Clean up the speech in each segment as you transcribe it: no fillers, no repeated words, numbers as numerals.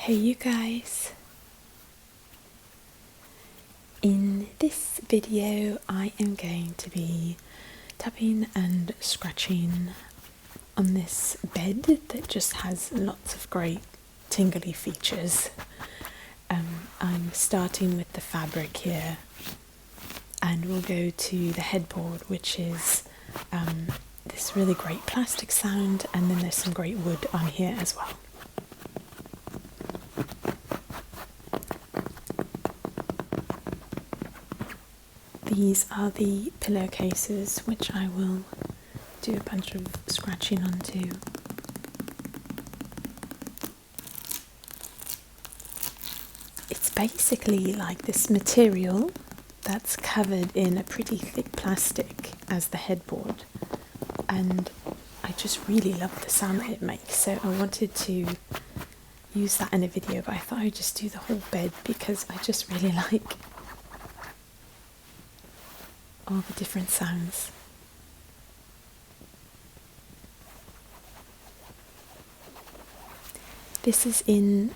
Hey you guys, in this video I am going to be tapping and scratching on this bed that just has lots of great tingly features. I'm starting with the fabric here and we'll go to the headboard, which is this really great plastic sound, and then there's some great wood on here as well. These are the pillowcases which I will do a bunch of scratching onto. It's basically like this material that's covered in a pretty thick plastic as the headboard, and I just really love the sound that it makes, so I wanted to use that in a video, but I thought I'd just do the whole bed because I just really like all the different sounds. This is in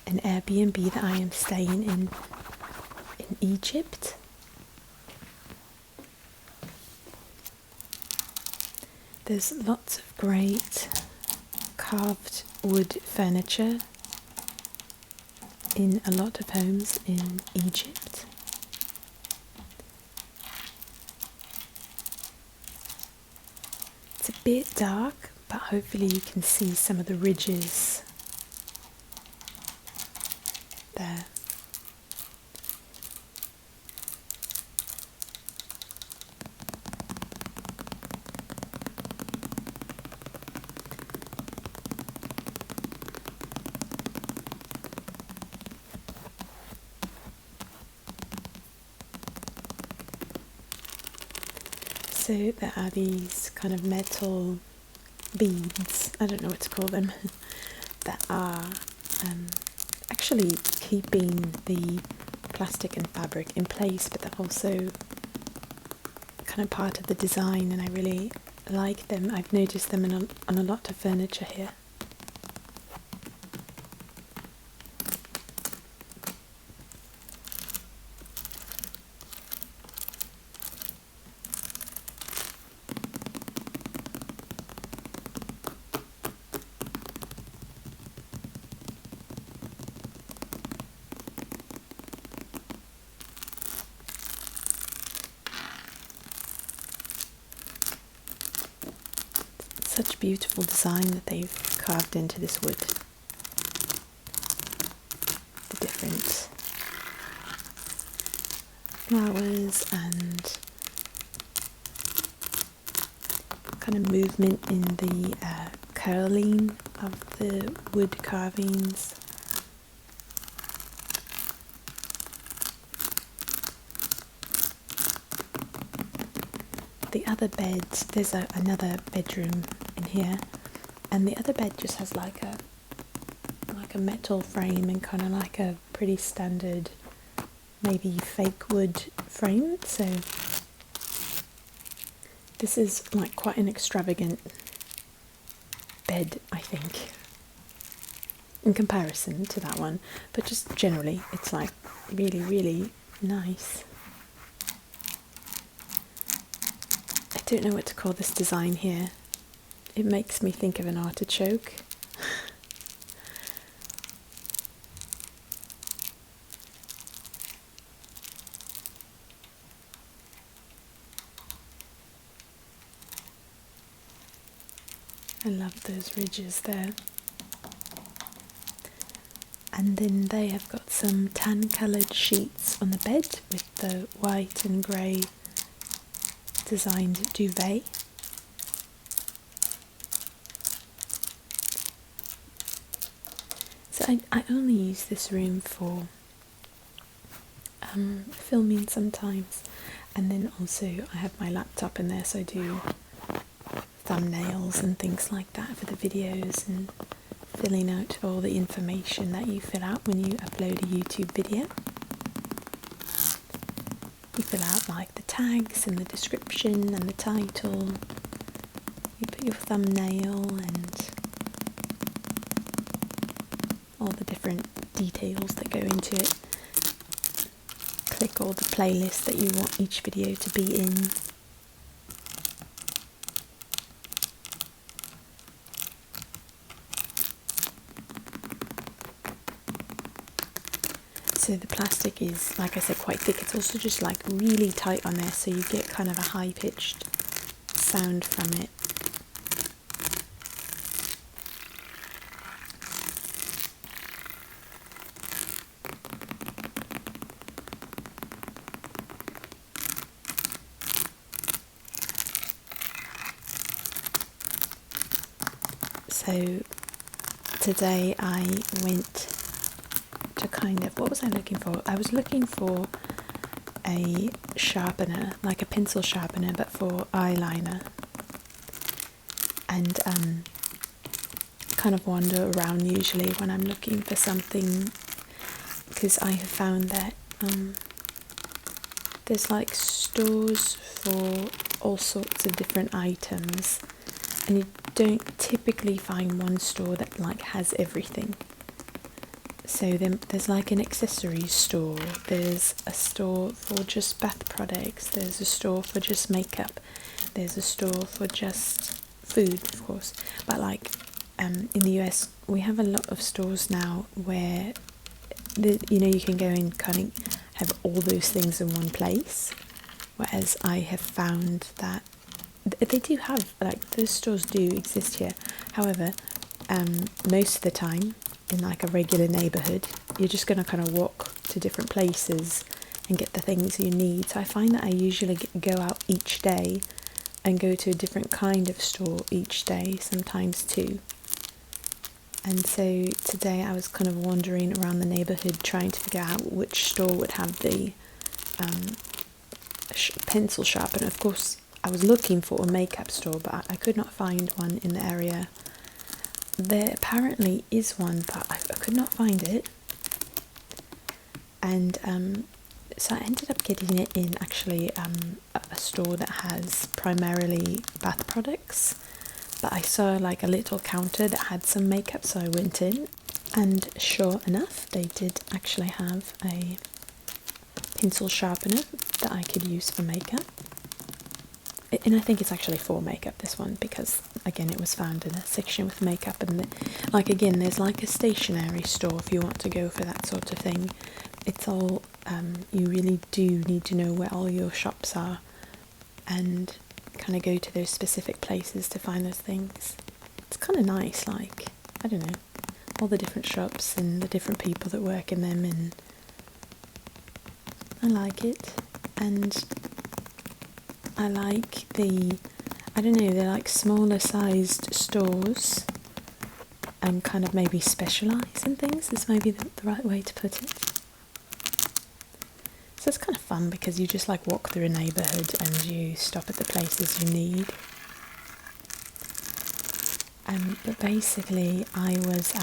an Airbnb that I am staying in Egypt. There's lots of great carved wood furniture in a lot of homes in Egypt. It's a bit dark, but hopefully you can see some of the ridges there. So there are these kind of metal beads, I don't know what to call them, that are actually keeping the plastic and fabric in place, but they're also kind of part of the design, and I really like them. I've noticed them on a lot of furniture here. Such beautiful design that they've carved into this wood. The different flowers and kind of movement in the curling of the wood carvings. The other bed, there's another bedroom in here, and the other bed just has like a metal frame and kind of like a pretty standard, maybe fake wood frame. So this is like quite an extravagant bed, I think, in comparison to that one, but just generally it's like really, really nice. I don't know what to call this design here. It makes me think of an artichoke. I love those ridges there. And then they have got some tan coloured sheets on the bed with the white and grey designed duvet. So I only use this room for filming sometimes, and then also I have my laptop in there, so I do thumbnails and things like that for the videos, and filling out all the information that you fill out when you upload a YouTube video. You fill out like the tags and the description and the title. You put your thumbnail and all the different details that go into it. Click all the playlists that you want each video to be in. So the plastic is, like I said, quite thick. It's also just like really tight on there, so you get kind of a high-pitched sound from it. So today I went to kind of, what was I looking for? I was looking for a sharpener, like a pencil sharpener, but for eyeliner. And kind of wander around usually when I'm looking for something, because I have found that there's like stores for all sorts of different items, and you don't typically find one store that like has everything. So then there's like an accessories store, there's a store for just bath products, there's a store for just makeup, there's a store for just food, of course. But like in the US, we have a lot of stores now where you can go and kind of have all those things in one place. Whereas I have found that they do have, like, those stores do exist here. However, most of the time, in like a regular neighbourhood, you're just going to kind of walk to different places and get the things you need. So I find that I usually go out each day and go to a different kind of store each day, sometimes two. And so today I was kind of wandering around the neighbourhood trying to figure out which store would have the pencil sharpener. Of course, I was looking for a makeup store, but I could not find one in the area. There apparently is one, but I could not find it. And so I ended up getting it in actually a store that has primarily bath products. But I saw like a little counter that had some makeup, so I went in. And sure enough, they did actually have a pencil sharpener that I could use for makeup. And I think it's actually for makeup, this one, because again it was found in a section with makeup. And like, again, there's like a stationery store if you want to go for that sort of thing. It's all you really do need to know where all your shops are and kind of go to those specific places to find those things. It's kind of nice, like, I don't know, all the different shops and the different people that work in them, and I like it. And I like I don't know, they're like smaller sized stores and kind of maybe specialise in things is maybe the right way to put it. So it's kind of fun because you just like walk through a neighbourhood and you stop at the places you need. But basically I was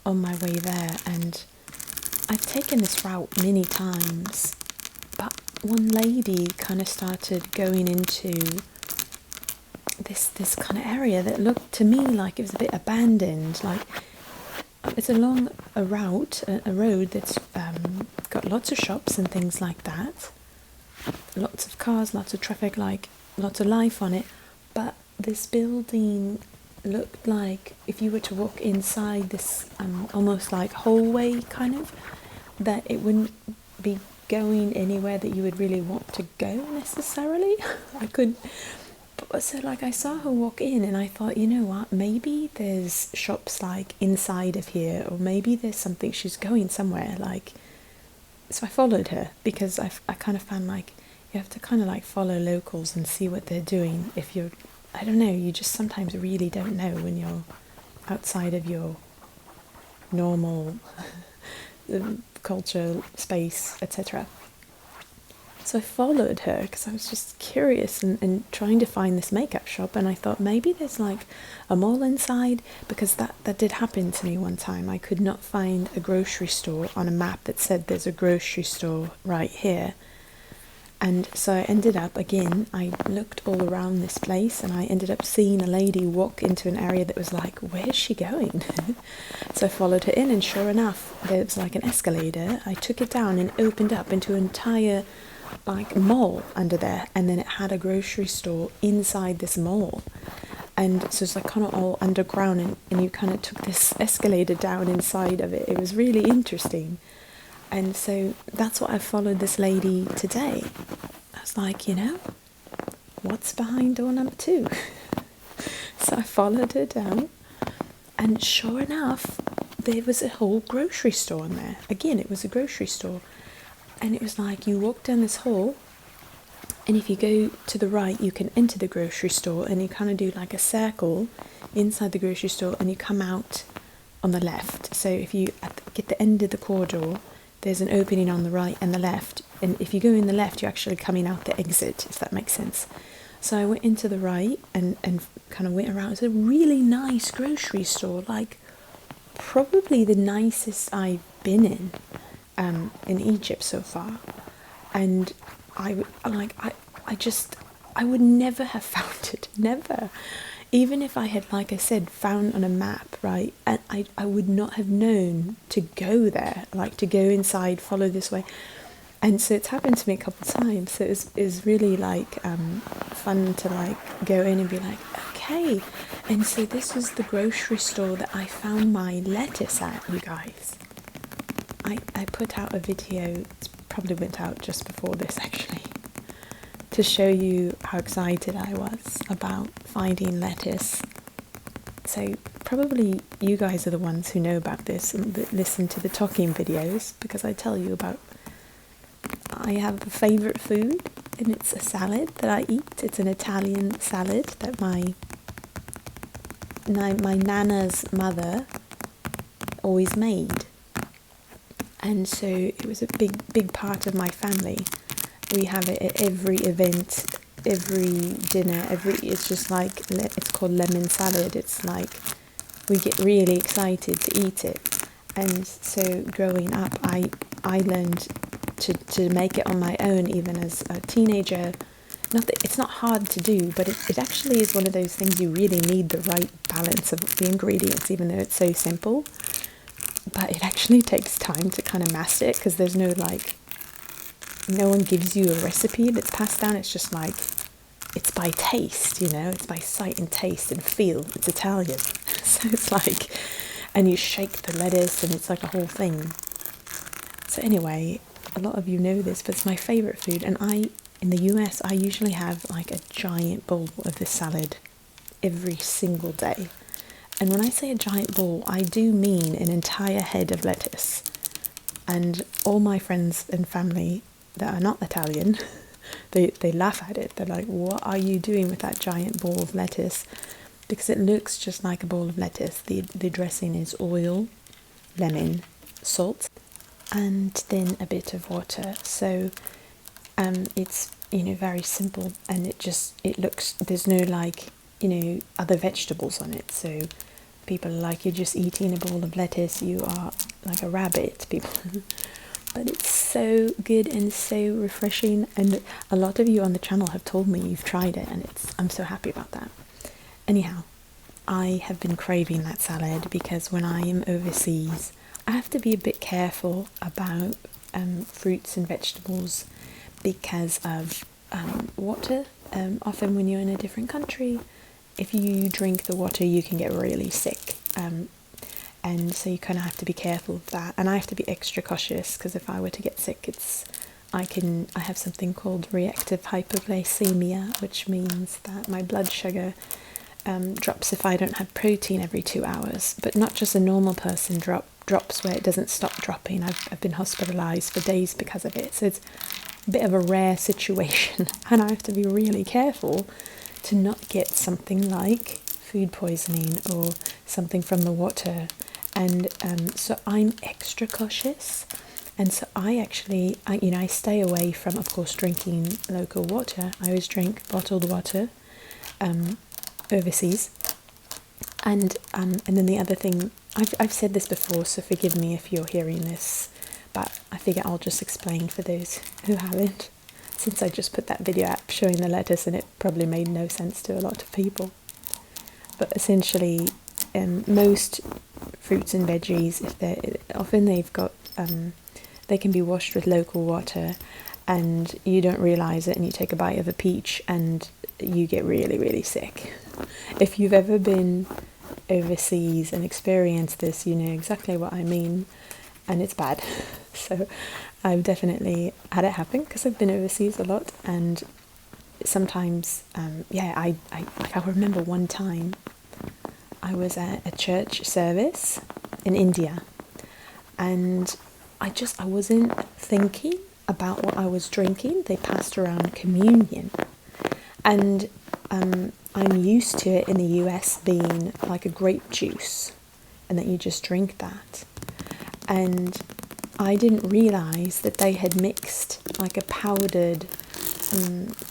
on my way there, and I've taken this route many times, but one lady kind of started going into this kind of area that looked to me like it was a bit abandoned. Like, it's along a route, a road that's got lots of shops and things like that, lots of cars, lots of traffic, like lots of life on it. But this building looked like if you were to walk inside this almost like hallway kind of, that it wouldn't be going anywhere that you would really want to go necessarily. So like I saw her walk in and I thought, you know what, maybe there's shops like inside of here, or maybe there's something, she's going somewhere, like. So I followed her because I kind of found like you have to kind of like follow locals and see what they're doing. If you're, I don't know, you just sometimes really don't know when you're outside of your normal culture, space, etc. So I followed her because I was just curious and trying to find this makeup shop, and I thought maybe there's like a mall inside, because that did happen to me one time. I could not find a grocery store on a map that said there's a grocery store right here, And so I ended up, again, I looked all around this place and I ended up seeing a lady walk into an area that was like, where's she going? So I followed her in, and sure enough, there was like an escalator. I took it down and opened up into an entire like mall under there, and then it had a grocery store inside this mall. And so it's like kind of all underground, and you kind of took this escalator down inside of it. It was really interesting. And so that's what I followed this lady today. I was like, what's behind door number 2? So I followed her down, and sure enough, there was a whole grocery store in there. Again, it was a grocery store. And it was like, you walk down this hall, and if you go to the right, you can enter the grocery store, and you kind of do like a circle inside the grocery store, and you come out on the left. So if you get the end of the corridor, there's an opening on the right and the left, and if you go in the left, you're actually coming out the exit, if that makes sense. So I went into the right and kind of went around. It's a really nice grocery store, like probably the nicest I've been in Egypt so far. And I would never have found it, never. Even if I had, like I said, found on a map, right, and I would not have known to go there, like to go inside, follow this way. And so it's happened to me a couple of times. So it's really like fun to like go in and be like, okay. And so this was the grocery store that I found my lettuce at, you guys. I put out a video, it probably went out just before this actually, to show you how excited I was about finding lettuce. So probably you guys are the ones who know about this and that listen to the talking videos, because I tell you about, I have a favourite food, and it's a salad that I eat. It's an Italian salad that my nana's mother always made. And so it was a big part of my family. We have it at every event, every dinner, it's just like, it's called lemon salad. It's like, we get really excited to eat it. And so growing up, I learned to make it on my own, even as a teenager. Not that it's not hard to do, but it actually is one of those things you really need the right balance of the ingredients, even though it's so simple. But it actually takes time to kind of master it, because there's no one gives you a recipe that's passed down. It's just like, it's by taste, it's by sight and taste and feel. It's Italian. So it's like, and you shake the lettuce, and it's like a whole thing. So anyway, a lot of you know this, but it's my favourite food. And in the US, I usually have like a giant bowl of this salad every single day. And when I say a giant bowl, I do mean an entire head of lettuce. And all my friends and family that are not Italian, they laugh at it. They're like, what are you doing with that giant bowl of lettuce? Because it looks just like a bowl of lettuce. The dressing is oil, lemon, salt, and then a bit of water. So it's very simple, and it looks, there's no other vegetables on it. So people are like, you're just eating a bowl of lettuce, you are like a rabbit, people. But it's so good and so refreshing, and a lot of you on the channel have told me you've tried it, and I'm so happy about that. Anyhow, I have been craving that salad, because when I am overseas, I have to be a bit careful about fruits and vegetables because of water. Often when you're in a different country, if you drink the water, you can get really sick. And so you kind of have to be careful of that. And I have to be extra cautious, because if I were to get sick, I have something called reactive hypoglycemia, which means that my blood sugar drops if I don't have protein every 2 hours. But not just a normal person drops where it doesn't stop dropping. I've been hospitalized for days because of it. So it's a bit of a rare situation, and I have to be really careful to not get something like food poisoning or something from the water. And so I'm extra cautious, and so I stay away from, of course, drinking local water. I always drink bottled water overseas. And then the other thing, I've said this before, so forgive me if you're hearing this, but I figure I'll just explain for those who haven't. since I just put that video up showing the lettuce, and it probably made no sense to a lot of people. But essentially, most fruits and veggies, they've got they can be washed with local water, and you don't realize it, and you take a bite of a peach and you get really, really sick. If you've ever been overseas and experienced this, you know exactly what I mean, and it's bad. So I've definitely had it happen because I've been overseas a lot, and sometimes I remember one time I was at a church service in India, and I wasn't thinking about what I was drinking. They passed around communion, and I'm used to it in the US being like a grape juice, and that you just drink that. And I didn't realise that they had mixed like a powdered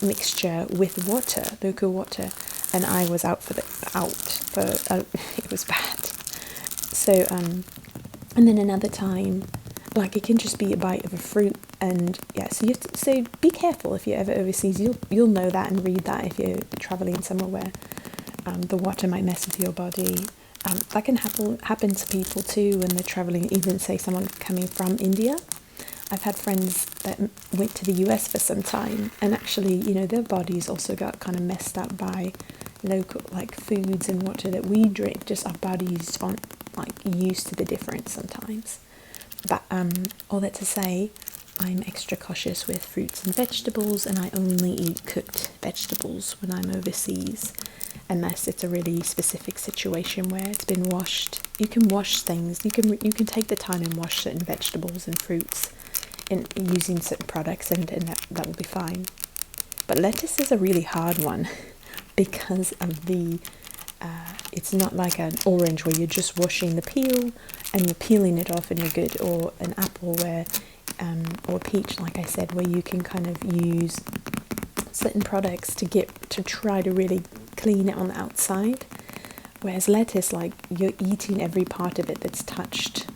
mixture with water, local water, and I was out for it was bad. So and then another time, like it can just be a bite of a fruit, and yeah, so be careful if you're ever overseas. You'll know that and read that if you're traveling somewhere where the water might mess with your body. That can happen to people too when they're traveling, even say someone coming from India. I've had friends that went to the US for some time, and actually, you know, their bodies also got kind of messed up by local like foods and water that we drink. Just our bodies aren't like used to the difference sometimes. But all that to say, I'm extra cautious with fruits and vegetables, and I only eat cooked vegetables when I'm overseas, unless it's a really specific situation where it's been washed. You can wash things. You can take the time and wash certain vegetables and fruits in using certain products, and that will be fine. But lettuce is a really hard one because of the it's not like an orange where you're just washing the peel and you're peeling it off and you're good, or an apple where or a peach, like I said, where you can kind of use certain products to try to really clean it on the outside. Whereas lettuce, like, you're eating every part of it that's touched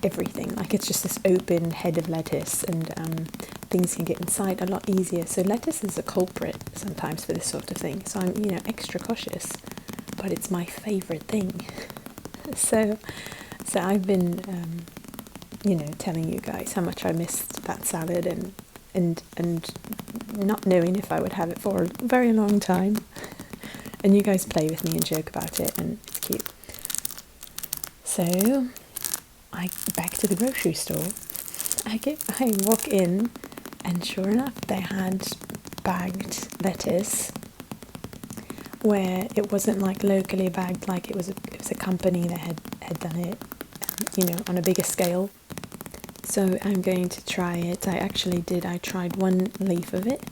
everything. Like, it's just this open head of lettuce, and things can get inside a lot easier. So lettuce is a culprit sometimes for this sort of thing. So I'm, extra cautious, but it's my favourite thing. So I've been, telling you guys how much I missed that salad, and not knowing if I would have it for a very long time. And you guys play with me and joke about it, and it's cute. So I back to the grocery store. I walk in, and sure enough, they had bagged lettuce, where it wasn't like locally bagged, like it was a company that had done it, on a bigger scale. So I'm going to try it. I actually did. I tried one leaf of it,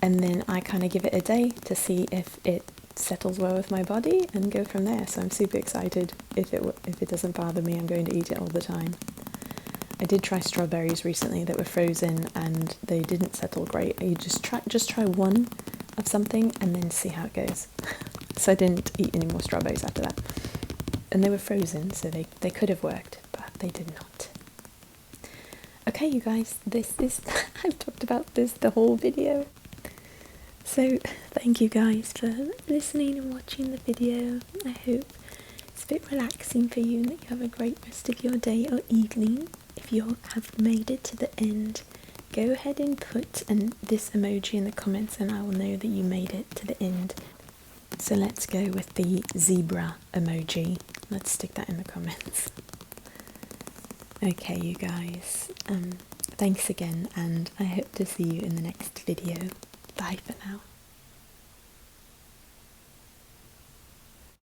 and then I kind of give it a day to see if it settles well with my body, and go from there. So I'm super excited. If it doesn't bother me, I'm going to eat it all the time. I did try strawberries recently that were frozen, and they didn't settle great. You just try one of something and then see how it goes. So I didn't eat any more strawberries after that. And they were frozen, so they could have worked, but they did not. Okay, you guys, this is I've talked about this the whole video. So thank you guys for listening and watching the video. I hope it's a bit relaxing for you, and that you have a great rest of your day or evening. If you have made it to the end, go ahead and put this emoji in the comments, and I will know that you made it to the end. So let's go with the zebra emoji. Let's stick that in the comments. Okay, you guys, thanks again, and I hope to see you in the next video. Bye for now.